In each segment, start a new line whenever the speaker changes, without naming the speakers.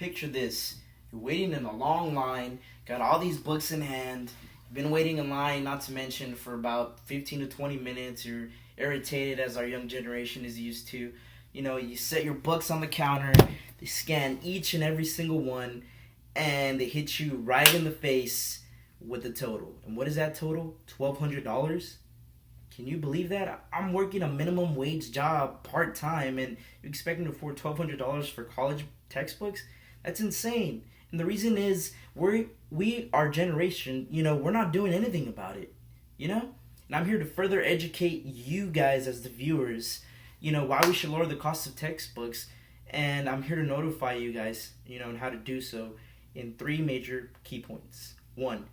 Picture this. You're waiting in a long line, got all these books in hand, you've been waiting in line, not to mention, for about 15 to 20 minutes. You're irritated, as our young generation is used to. You set your books on the counter, they scan each and every single one, and they hit you right in the face with the total. And what is that total? $1,200? Can you believe that? I'm working a minimum wage job part-time, and you expect me to afford $1,200 for college textbooks? That's insane. And the reason is, our generation, we're not doing anything about it, And I'm here to further educate you guys as the viewers, why we should lower the cost of textbooks. And I'm here to notify you guys, on how to do so in 3 major key points. 1,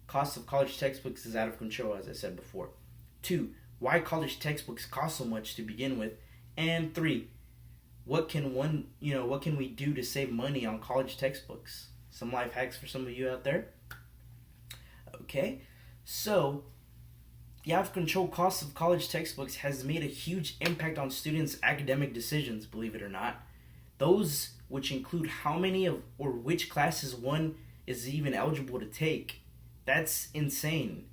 cost of college textbooks is out of control, as I said before. 2, why college textbooks cost so much to begin with. And 3, what can we do to save money on college textbooks? Some life hacks for some of you out there. Okay, so the out of control cost of college textbooks has made a huge impact on students' academic decisions, believe it or not. Those which include how many or which classes one is even eligible to take. That's insane.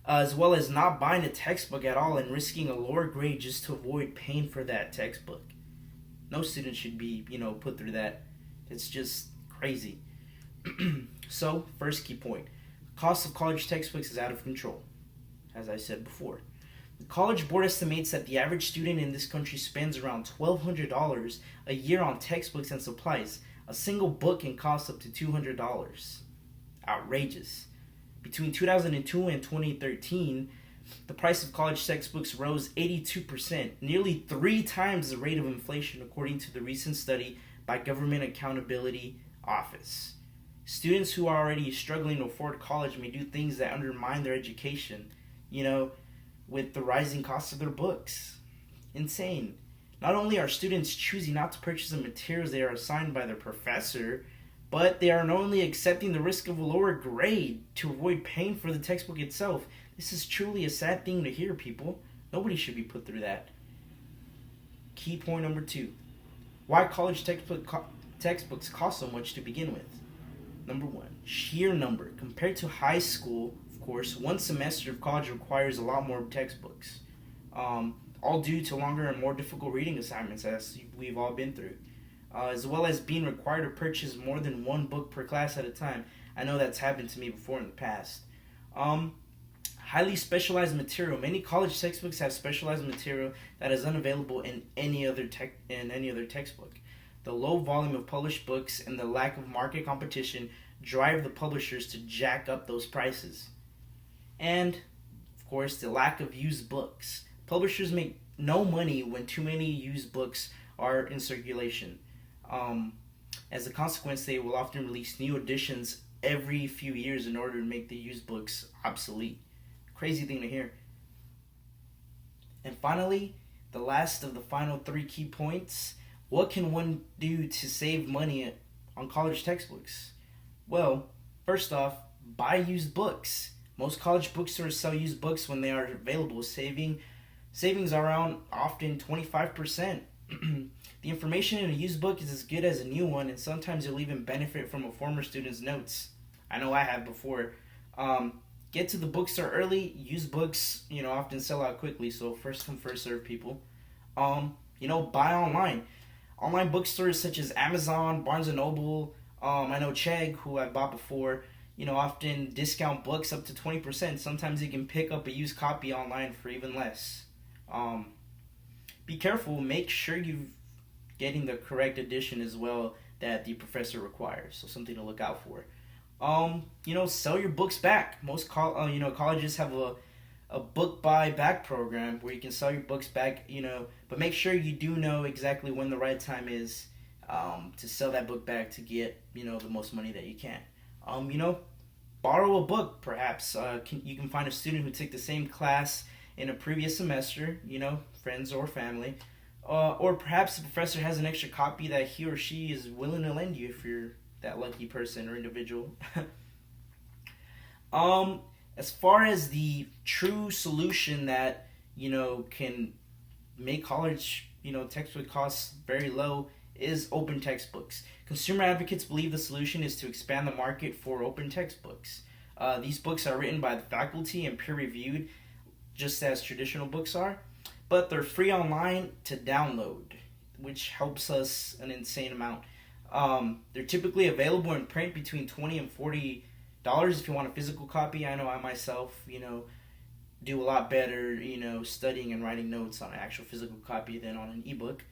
As well as not buying a textbook at all and risking a lower grade just to avoid paying for that textbook. No student should be, put through that. It's just crazy. So, first key point. The cost of college textbooks is out of control, as I said before. The College Board estimates that the average student in this country spends around $1,200 a year on textbooks and supplies. A single book can cost up to $200. Outrageous. Between 2002 and 2013, the price of college textbooks rose 82%, nearly 3 times the rate of inflation, according to the recent study by Government Accountability Office. Students who are already struggling to afford college may do things that undermine their education, with the rising cost of their books. Insane. Not only are students choosing not to purchase the materials they are assigned by their professor, but they are not only accepting the risk of a lower grade to avoid paying for the textbook itself. This is truly a sad thing to hear, people. Nobody should be put through that. Key point number 2. Why college textbooks cost so much to begin with. Number 1, sheer number. Compared to high school, of course, 1 semester of college requires a lot more textbooks. All due to longer and more difficult reading assignments, as we've all been through. As well as being required to purchase more than 1 book per class at a time. I know that's happened to me before in the past. Highly specialized material. Many college textbooks have specialized material that is unavailable in any other textbook. The low volume of published books and the lack of market competition drive the publishers to jack up those prices. And, of course, the lack of used books. Publishers make no money when too many used books are in circulation. As a consequence, they will often release new editions every few years in order to make the used books obsolete. Crazy thing to hear. And finally, the last of the final 3 key points. What can one do to save money on college textbooks? Well, first off, buy used books. Most college bookstores sell used books when they are available, savings are around often 25%. The information in a used book is as good as a new one, and sometimes you'll even benefit from a former student's notes. I know I have before. Get to the bookstore early. Used books, often sell out quickly, so first come, first serve, people. Buy online. Online bookstores such as Amazon, Barnes & Noble, I know Chegg, who I bought before, often discount books up to 20%. Sometimes you can pick up a used copy online for even less. Be careful. Make sure you're getting the correct edition as well that the professor requires. So something to look out for. Sell your books back. Most colleges have a book buy back program where you can sell your books back, but make sure you do know exactly when the right time is to sell that book back to get, the most money that you can. Borrow a book, perhaps. You can find a student who took the same class in a previous semester, friends or family. Or perhaps the professor has an extra copy that he or she is willing to lend you if you're that lucky person or individual. As far as the true solution that, can make college, textbook costs very low is open textbooks. Consumer advocates believe the solution is to expand the market for open textbooks. These books are written by the faculty and peer-reviewed, just as traditional books are, but they're free online to download, which helps us an insane amount. They're typically available in print between $20 and $40 if you want a physical copy. I know I myself, do a lot better, studying and writing notes on an actual physical copy than on an ebook.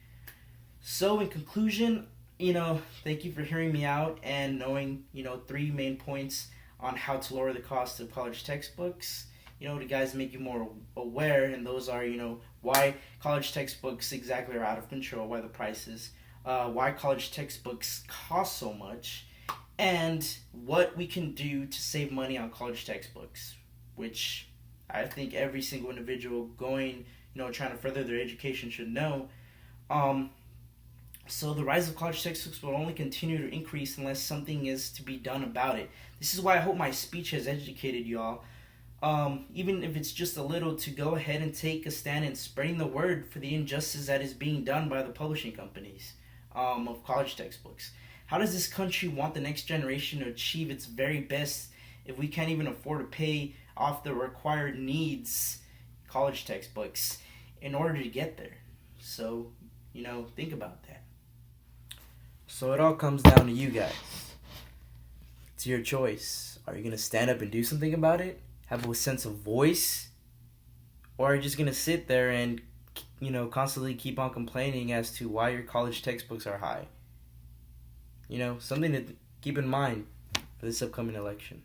So in conclusion, thank you for hearing me out and knowing, 3 main points on how to lower the cost of college textbooks. To guys make you more aware, and those are, why college textbooks exactly are out of control, why the prices, why college textbooks cost so much, and what we can do to save money on college textbooks, which I think every single individual going, trying to further their education should know. So the rise of college textbooks will only continue to increase unless something is to be done about it. This is why I hope my speech has educated y'all, even if it's just a little, to go ahead and take a stand in spreading the word for the injustice that is being done by the publishing companies of college textbooks. How does this country want the next generation to achieve its very best if we can't even afford to pay off the required needs, college textbooks, in order to get there? So, think about that. So it all comes down to you guys. It's your choice. Are you going to stand up and do something about it? Have a sense of voice? Or are you just going to sit there and, constantly keep on complaining as to why your college textbooks are high? Something to keep in mind for this upcoming election.